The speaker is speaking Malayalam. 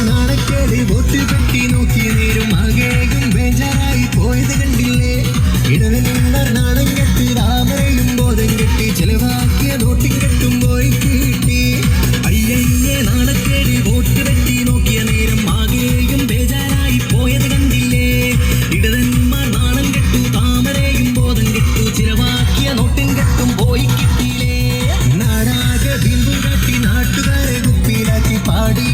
നാണക്കേട് വോട്ട് പെട്ടി നോക്കി നേരും ആകെയും ബേജാറായി പോയത് കണ്ടില്ലേ? ഇടവനിന്ന നാണം കെട്ട് താമരയും ബോധം കെട്ടി ചെലവാക്കിയ നോട്ടിൻ കെട്ടും പോയി കിട്ടി. അയ്യയ്യേ നാണക്കേട് വോട്ട് പെട്ടി നോക്കിയ നേരം ആകെയും ബേജാറായി പോയത് കണ്ടില്ലേ? ഇടവന്മാർ നാണം കെട്ടു താമരയും ബോധം കെട്ടു ചെലവാക്കിയ നോട്ടിൻ കെട്ടും പോയി കിട്ടിയില്ലേ? നാടാകെ ബിന്ദു കാട്ടി നാട്ടുകാരെ കുപ്പിയിലാക്കി പാടി